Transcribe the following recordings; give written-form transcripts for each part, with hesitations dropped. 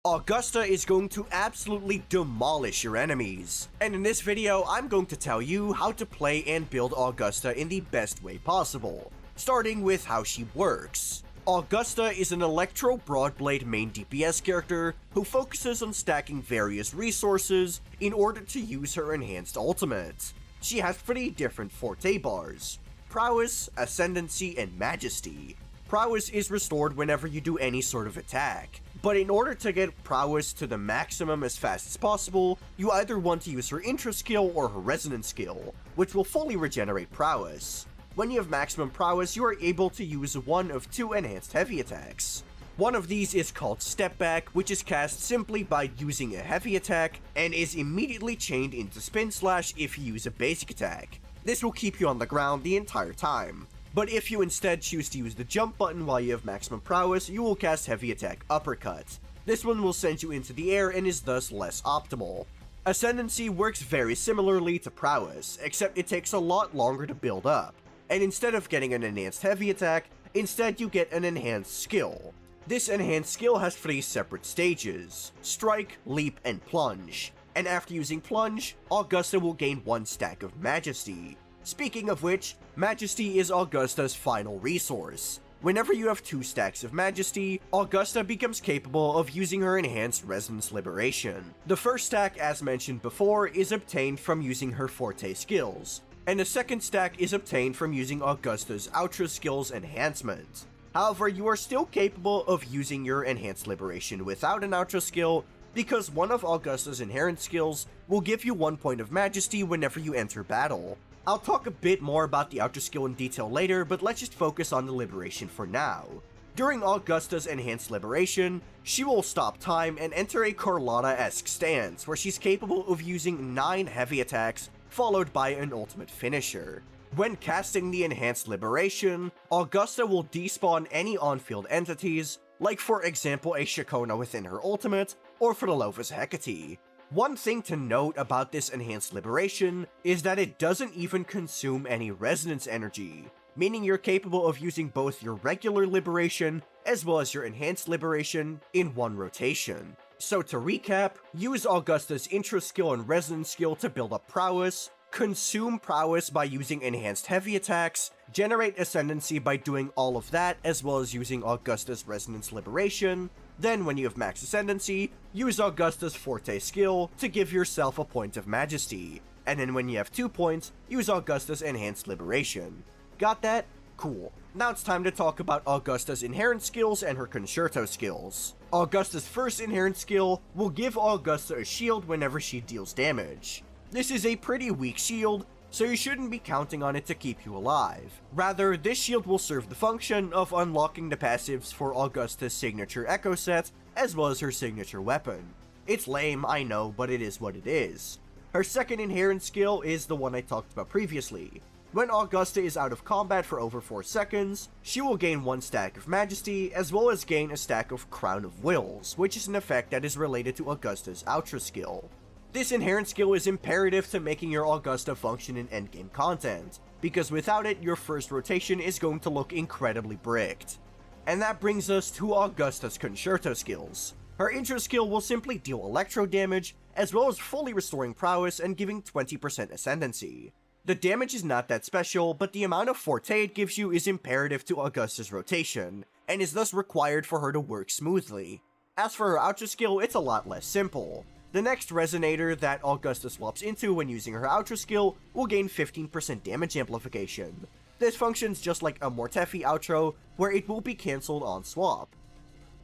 Augusta is going to absolutely demolish your enemies, and in this video I'm going to tell you how to play and build Augusta in the best way possible, starting with how she works. Augusta is an Electro Broadblade main DPS character who focuses on stacking various resources in order to use her enhanced ultimate. She has 3 different Forte bars: Prowess, Ascendancy, and Majesty. Prowess is restored whenever you do any sort of attack, but in order to get Prowess to the maximum as fast as possible, you either want to use her Intro skill or her Resonance skill, which will fully regenerate Prowess. When you have maximum Prowess, you are able to use one of 2 enhanced heavy attacks. One of these is called Step Back, which is cast simply by using a heavy attack, and is immediately chained into Spin Slash if you use a basic attack. This will keep you on the ground the entire time. But if you instead choose to use the jump button while you have maximum prowess, you will cast Heavy Attack Uppercut. This one will send you into the air and is thus less optimal. Ascendancy works very similarly to prowess, except it takes a lot longer to build up, and instead of getting an enhanced heavy attack, instead you get an enhanced skill. This enhanced skill has 3 separate stages: Strike, Leap, and Plunge, and after using Plunge, Augusta will gain 1 stack of Majesty. Speaking of which, Majesty is Augusta's final resource. Whenever you have 2 stacks of Majesty, Augusta becomes capable of using her enhanced Resonance Liberation. The first stack, as mentioned before, is obtained from using her Forte skills, and the second stack is obtained from using Augusta's Ultra skills enhancement. However, you are still capable of using your enhanced liberation without an Ultra skill, because one of Augusta's inherent skills will give you 1 point of Majesty whenever you enter battle. I'll talk a bit more about the Ultra skill in detail later, but let's just focus on the liberation for now. During Augusta's enhanced liberation, she will stop time and enter a Carlotta-esque stance where she's capable of using 9 heavy attacks followed by an ultimate finisher. When casting the enhanced liberation, Augusta will despawn any on-field entities, like for example a Shakona within her ultimate, or Frollova's Hecate. One thing to note about this enhanced liberation is that it doesn't even consume any resonance energy, meaning you're capable of using both your regular liberation as well as your enhanced liberation in one rotation. So to recap, use Augusta's Intro skill and Resonance skill to build up Prowess, consume Prowess by using enhanced heavy attacks, generate Ascendancy by doing all of that as well as using Augusta's Resonance Liberation. Then when you have max Ascendancy, use Augusta's Forte skill to give yourself a point of Majesty, and then when you have 2 points, use Augusta's Enhanced Liberation. Got that? Cool. Now it's time to talk about Augusta's inherent skills and her concerto skills. Augusta's first inherent skill will give Augusta a shield whenever she deals damage. This is a pretty weak shield, so you shouldn't be counting on it to keep you alive. Rather, this shield will serve the function of unlocking the passives for Augusta's signature Echo set, as well as her signature weapon. It's lame, I know, but it is what it is. Her second inherent skill is the one I talked about previously. When Augusta is out of combat for over 4 seconds, she will gain 1 stack of Majesty, as well as gain a stack of Crown of Wills, which is an effect that is related to Augusta's Ultra skill. This inherent skill is imperative to making your Augusta function in endgame content, because without it, your first rotation is going to look incredibly bricked. And that brings us to Augusta's concerto skills. Her intro skill will simply deal electro damage, as well as fully restoring prowess and giving 20% ascendancy. The damage is not that special, but the amount of Forte it gives you is imperative to Augusta's rotation, and is thus required for her to work smoothly. As for her Ultra skill, it's a lot less simple. The next resonator that Augusta swaps into when using her Ultra skill will gain 15% damage amplification. This functions just like a Mortefi outro, where it will be cancelled on swap.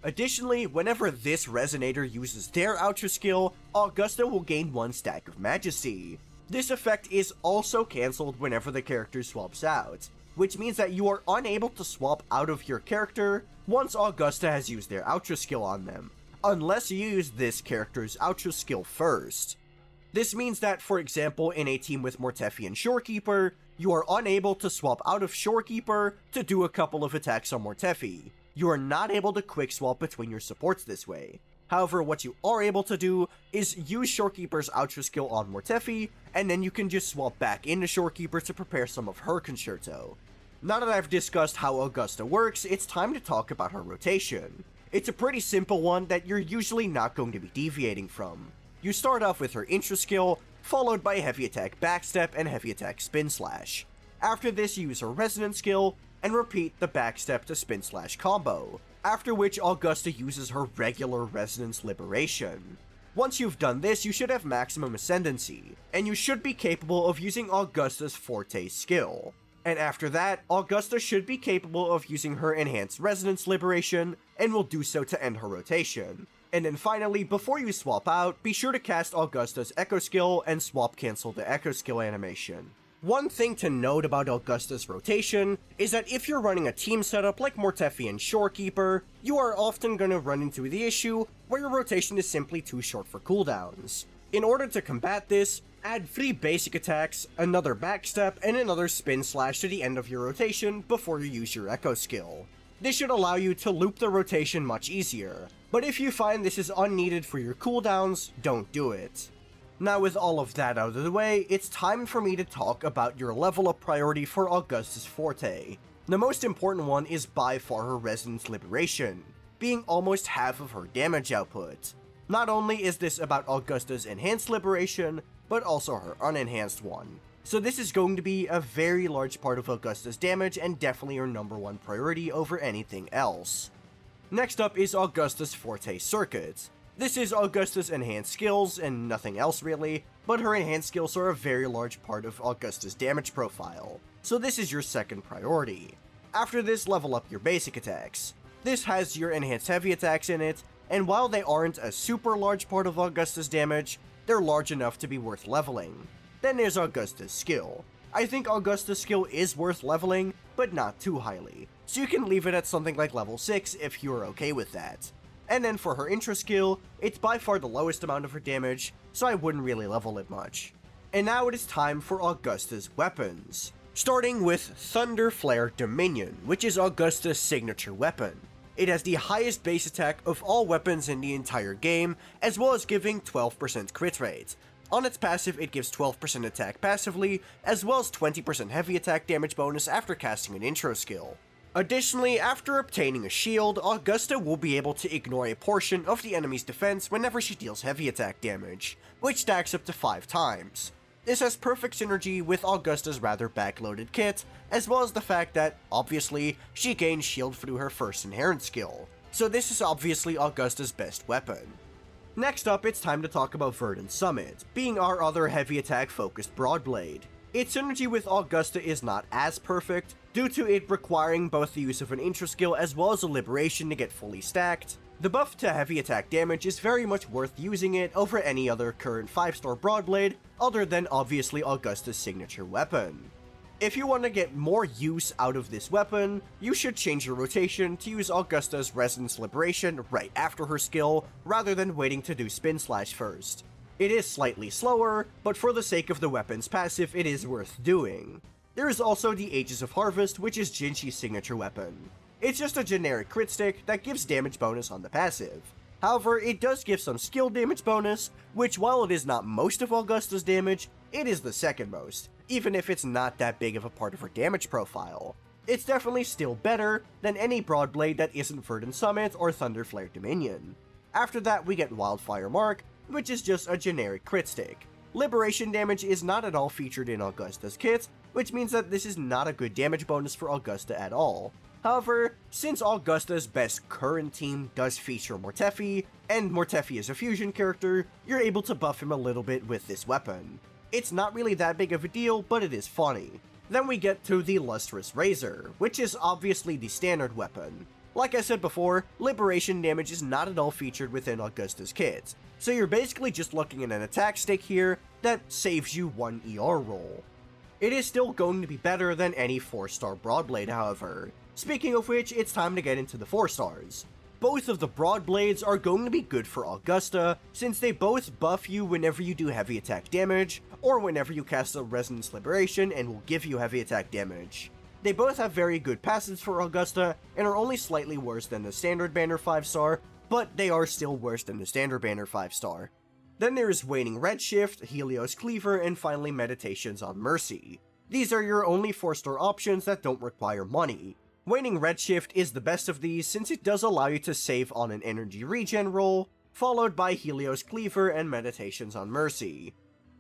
Additionally, whenever this resonator uses their Ultra skill, Augusta will gain 1 stack of Majesty. This effect is also cancelled whenever the character swaps out, which means that you are unable to swap out of your character once Augusta has used their Ultra skill on them, unless you use this character's Ultra skill first. This means that, for example, in a team with Mortefi and Shorekeeper, you are unable to swap out of Shorekeeper to do a couple of attacks on Mortefi. You are not able to quick swap between your supports this way. However, what you are able to do is use Shorekeeper's Ultra skill on Mortefi, and then you can just swap back into Shorekeeper to prepare some of her concerto. Now that I've discussed how Augusta works, it's time to talk about her rotation. It's a pretty simple one that you're usually not going to be deviating from. You start off with her intro skill, followed by heavy attack backstep and heavy attack spin slash. After this, you use her resonance skill, and repeat the backstep to spin slash combo, after which Augusta uses her regular resonance liberation. Once you've done this, you should have maximum ascendancy, and you should be capable of using Augusta's Forte skill. And after that, Augusta should be capable of using her enhanced resonance liberation, and will do so to end her rotation. And then finally, before you swap out, be sure to cast Augusta's Echo skill and swap cancel the Echo skill animation. One thing to note about Augusta's rotation is that if you're running a team setup like Mortefi and Shorekeeper, you are often going to run into the issue where your rotation is simply too short for cooldowns. In order to combat this, add 3 basic attacks, another backstep, and another spin slash to the end of your rotation before you use your Echo skill. This should allow you to loop the rotation much easier, but if you find this is unneeded for your cooldowns, don't do it. Now with all of that out of the way, it's time for me to talk about your level up priority for Augusta's Forte. The most important one is by far her Resonance Liberation, being almost half of her damage output. Not only is this about Augusta's Enhanced Liberation, but also her unenhanced one. So this is going to be a very large part of Augusta's damage and definitely her number one priority over anything else. Next up is Augusta's Forte Circuit. This is Augusta's enhanced skills and nothing else really, but her enhanced skills are a very large part of Augusta's damage profile, so this is your second priority. After this, level up your basic attacks. This has your enhanced heavy attacks in it, and while they aren't a super large part of Augusta's damage, they're large enough to be worth leveling. Then there's Augusta's skill. I think Augusta's skill is worth leveling, but not too highly, so you can leave it at something like level 6 if you're okay with that. And then for her intro skill, it's by far the lowest amount of her damage, so I wouldn't really level it much. And now it is time for Augusta's weapons. Starting with Thunder Flare Dominion, which is Augusta's signature weapon. It has the highest base attack of all weapons in the entire game, as well as giving 12% crit rate. On its passive, it gives 12% attack passively, as well as 20% heavy attack damage bonus after casting an intro skill. Additionally, after obtaining a shield, Augusta will be able to ignore a portion of the enemy's defense whenever she deals heavy attack damage, which stacks up to 5 times. This has perfect synergy with Augusta's rather backloaded kit, as well as the fact that, obviously, she gains shield through her first inherent skill, so this is obviously Augusta's best weapon. Next up, it's time to talk about Verdant Summit, being our other heavy attack focused broadblade. Its synergy with Augusta is not as perfect, due to it requiring both the use of an intro skill as well as a liberation to get fully stacked. The buff to heavy attack damage is very much worth using it over any other current 5-star broadblade, other than obviously Augusta's signature weapon. If you want to get more use out of this weapon, you should change your rotation to use Augusta's Resonance Liberation right after her skill, rather than waiting to do Spin Slash first. It is slightly slower, but for the sake of the weapon's passive, it is worth doing. There is also the Ages of Harvest, which is Jinchi's signature weapon. It's just a generic crit stick that gives damage bonus on the passive. However, it does give some skill damage bonus, which while it is not most of Augusta's damage, it is the second most, even if it's not that big of a part of her damage profile. It's definitely still better than any broadblade that isn't Verdant Summit or Thunder Flare Dominion. After that, we get Wildfire Mark, which is just a generic crit stick. Liberation damage is not at all featured in Augusta's kit, which means that this is not a good damage bonus for Augusta at all. However, since Augusta's best current team does feature Mortefi, and Mortefi is a fusion character, you're able to buff him a little bit with this weapon. It's not really that big of a deal, but it is funny. Then we get to the Lustrous Razor, which is obviously the standard weapon. Like I said before, liberation damage is not at all featured within Augusta's kit, so you're basically just looking at an attack stick here that saves you 1 ER roll. It is still going to be better than any 4-star broadblade, however. Speaking of which, it's time to get into the 4-stars. Both of the broadblades are going to be good for Augusta, since they both buff you whenever you do heavy attack damage, or whenever you cast a Resonance Liberation and will give you heavy attack damage. They both have very good passives for Augusta, and are only slightly worse than the standard banner 5-star, but they are still worse than the standard banner 5-star. Then there is Waning Redshift, Helios Cleaver, and finally Meditations on Mercy. These are your only 4-star options that don't require money. Waning Redshift is the best of these since it does allow you to save on an energy regen roll, followed by Helios Cleaver and Meditations on Mercy.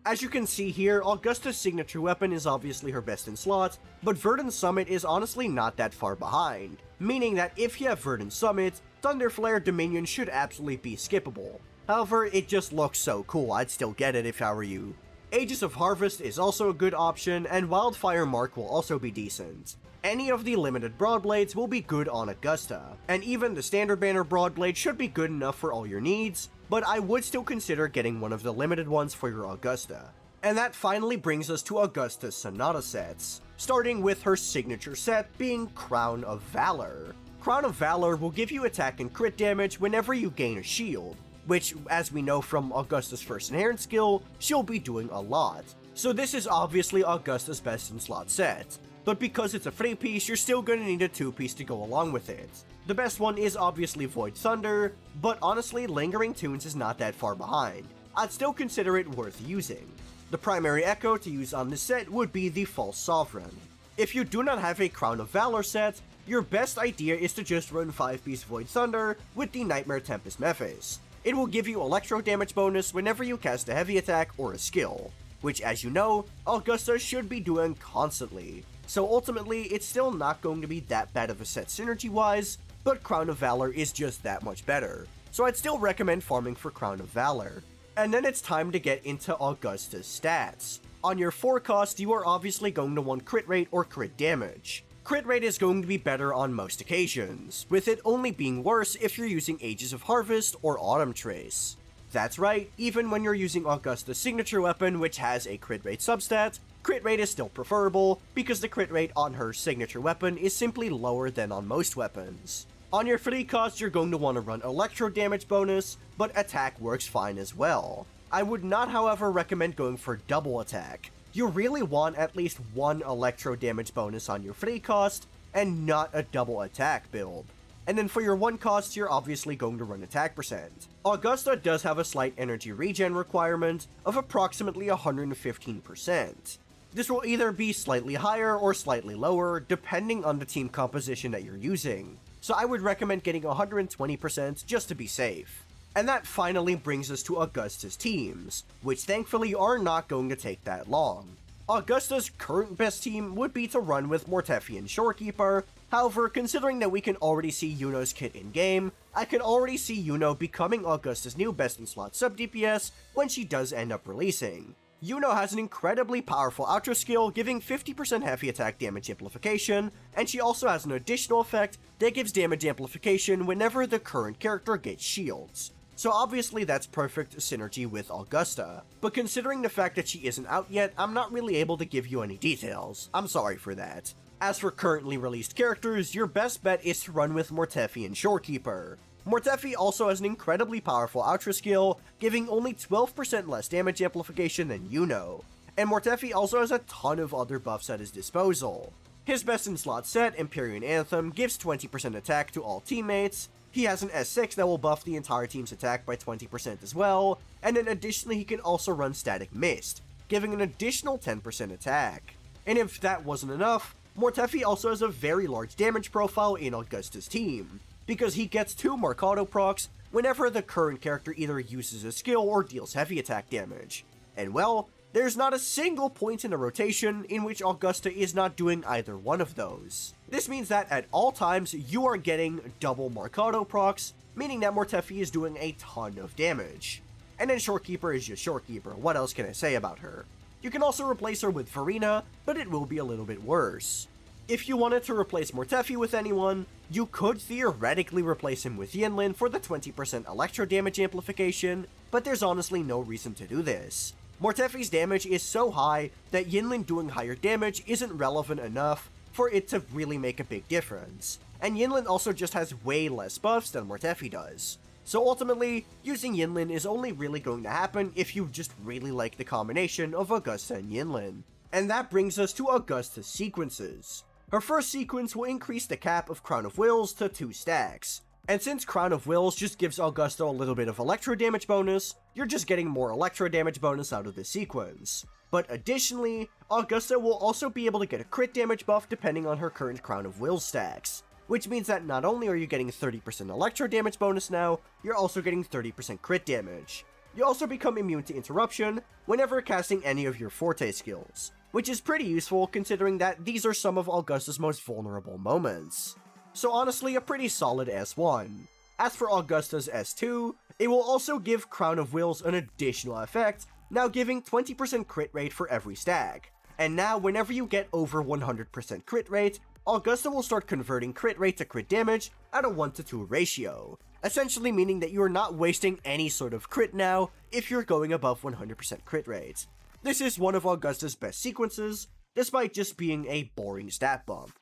As you can see here, Augusta's signature weapon is obviously her best in slot, but Verdant Summit is honestly not that far behind, meaning that if you have Verdant Summit, Thunderflare Dominion should absolutely be skippable. However, it just looks so cool, I'd still get it if I were you. Aegis of Harvest is also a good option, and Wildfire Mark will also be decent. Any of the limited Broadblades will be good on Augusta, and even the Standard Banner Broadblade should be good enough for all your needs, but I would still consider getting one of the limited ones for your Augusta. And that finally brings us to Augusta's Sonata Sets, starting with her signature set being Crown of Valor. Crown of Valor will give you attack and crit damage whenever you gain a shield, which, as we know from Augusta's first inherent skill, she'll be doing a lot. So this is obviously Augusta's best in slot set, but because it's a 3-piece, you're still gonna need a 2-piece to go along with it. The best one is obviously Void Thunder, but honestly, Lingering Tunes is not that far behind. I'd still consider it worth using. The primary echo to use on this set would be the False Sovereign. If you do not have a Crown of Valor set, your best idea is to just run 5-piece Void Thunder with the Nightmare Tempest Mephis. It will give you electro damage bonus whenever you cast a heavy attack or a skill, which, as you know, Augusta should be doing constantly. So ultimately, it's still not going to be that bad of a set synergy-wise, but Crown of Valor is just that much better, so I'd still recommend farming for Crown of Valor. And then it's time to get into Augusta's stats. On your 4 cost, you are obviously going to want crit rate or crit damage. Crit rate is going to be better on most occasions, with it only being worse if you're using Aegis of Harvest or Autumn Trace. That's right, even when you're using Augusta's signature weapon, which has a crit rate substat, crit rate is still preferable, because the crit rate on her signature weapon is simply lower than on most weapons. On your 3 cost, you're going to want to run electro damage bonus, but attack works fine as well. I would not, however, recommend going for double attack. You really want at least 1 electro damage bonus on your 3 cost, and not a double attack build. And then for your 1 cost, you're obviously going to run attack percent. Augusta does have a slight energy regen requirement of approximately 115%. This will either be slightly higher or slightly lower, depending on the team composition that you're using, so I would recommend getting 120% just to be safe. And that finally brings us to Augusta's teams, which thankfully are not going to take that long. Augusta's current best team would be to run with Mortefi and Shorekeeper. However, considering that we can already see Yuno's kit in-game, I can already see Yuno becoming Augusta's new best in slot sub-DPS when she does end up releasing. Yuno has an incredibly powerful outro skill giving 50% heavy attack damage amplification, and she also has an additional effect that gives damage amplification whenever the current character gets shields. So obviously that's perfect synergy with Augusta, but considering the fact that she isn't out yet, I'm not really able to give you any details. I'm sorry for that. As for currently released characters, your best bet is to run with Mortefi and Shorekeeper. Mortefi also has an incredibly powerful outro skill, giving only 12% less damage amplification than Yuno, and Mortefi also has a ton of other buffs at his disposal. His best in slot set, Empyrean Anthem, gives 20% attack to all teammates. He has an S6 that will buff the entire team's attack by 20% as well, and then additionally he can also run Static Mist, giving an additional 10% attack. And if that wasn't enough, Mortefi also has a very large damage profile in Augusta's team, because he gets 2 Marcado procs whenever the current character either uses a skill or deals heavy attack damage. And well, there's not a single point in the rotation in which Augusta is not doing either one of those. This means that at all times, you are getting double Marcado procs, meaning that Mortefi is doing a ton of damage. And then Shorekeeper is just Shorekeeper, what else can I say about her? You can also replace her with Farina, but it will be a little bit worse. If you wanted to replace Mortefi with anyone, you could theoretically replace him with Yinlin for the 20% electro damage amplification, but there's honestly no reason to do this. Mortefi's damage is so high that Yinlin doing higher damage isn't relevant enough for it to really make a big difference, and Yinlin also just has way less buffs than Mortefi does. So ultimately, using Yinlin is only really going to happen if you just really like the combination of Augusta and Yinlin. And that brings us to Augusta's sequences. Her first sequence will increase the cap of Crown of Wills to 2 stacks, And since Crown of Wills just gives Augusta a little bit of electro damage bonus, you're just getting more electro damage bonus out of this sequence. But additionally, Augusta will also be able to get a crit damage buff depending on her current Crown of Wills stacks, which means that not only are you getting 30% electro damage bonus now, you're also getting 30% crit damage. You also become immune to interruption whenever casting any of your Forte skills, which is pretty useful considering that these are some of Augusta's most vulnerable moments. So honestly, a pretty solid S1. As for Augusta's S2, it will also give Crown of Wills an additional effect, now giving 20% crit rate for every stack. And now whenever you get over 100% crit rate, Augusta will start converting crit rate to crit damage at a 1-to-2 ratio, essentially meaning that you are not wasting any sort of crit now if you're going above 100% crit rate. This is one of Augusta's best sequences, despite just being a boring stat bump.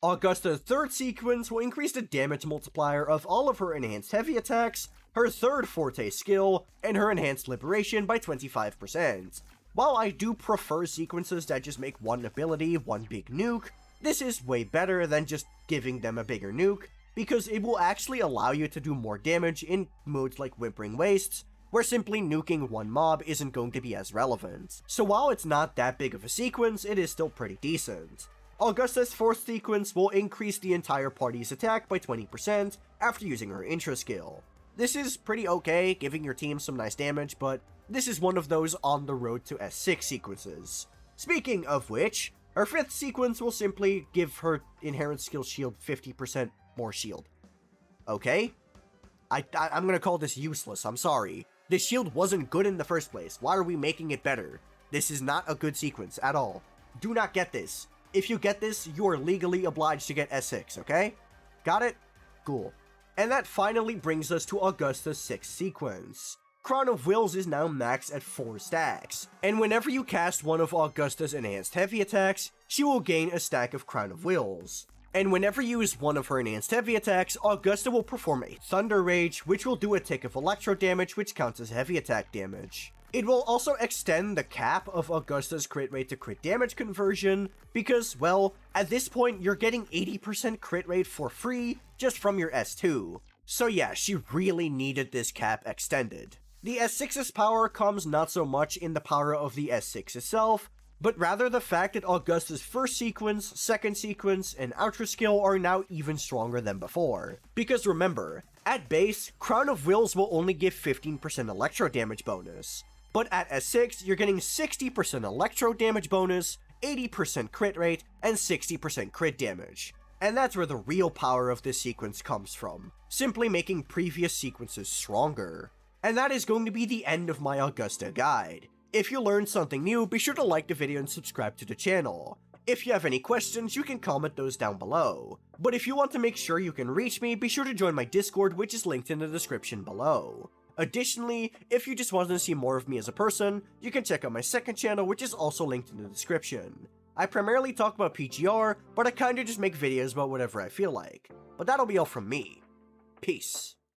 Augusta's third sequence will increase the damage multiplier of all of her enhanced heavy attacks, her third Forte skill, and her enhanced liberation by 25%. While I do prefer sequences that just make one ability one big nuke, this is way better than just giving them a bigger nuke, because it will actually allow you to do more damage in modes like Whimpering Wastes, where simply nuking one mob isn't going to be as relevant. So while it's not that big of a sequence, it is still pretty decent. Augusta's fourth sequence will increase the entire party's attack by 20% after using her intro skill. This is pretty okay, giving your team some nice damage, but this is one of those on the road to S6 sequences. Speaking of which, her fifth sequence will simply give her inherent skill shield 50% more shield. Okay? I'm gonna call this useless, I'm sorry. This shield wasn't good in the first place, why are we making it better? This is not a good sequence at all. Do not get this. If you get this, you are legally obliged to get S6, okay? Got it? Cool. And that finally brings us to Augusta's sixth sequence. Crown of Wills is now maxed at 4 stacks, and whenever you cast one of Augusta's enhanced heavy attacks, she will gain a stack of Crown of Wills. And whenever you use one of her enhanced heavy attacks, Augusta will perform a Thundah Rage, which will do a tick of electro damage, which counts as heavy attack damage. It will also extend the cap of Augusta's crit rate to crit damage conversion, because, well, at this point you're getting 80% crit rate for free just from your S2. So yeah, she really needed this cap extended. The S6's power comes not so much in the power of the S6 itself, but rather the fact that Augusta's first sequence, second sequence, and outro skill are now even stronger than before. Because remember, at base, Crown of Wills will only give 15% electro damage bonus, but at S6, you're getting 60% electro damage bonus, 80% crit rate, and 60% crit damage. And that's where the real power of this sequence comes from, simply making previous sequences stronger. And that is going to be the end of my Augusta guide. If you learned something new, be sure to like the video and subscribe to the channel. If you have any questions, you can comment those down below. But if you want to make sure you can reach me, be sure to join my Discord, which is linked in the description below. Additionally, if you just want to see more of me as a person, you can check out my second channel, which is also linked in the description. I primarily talk about PGR, but I kinda just make videos about whatever I feel like. But that'll be all from me. Peace.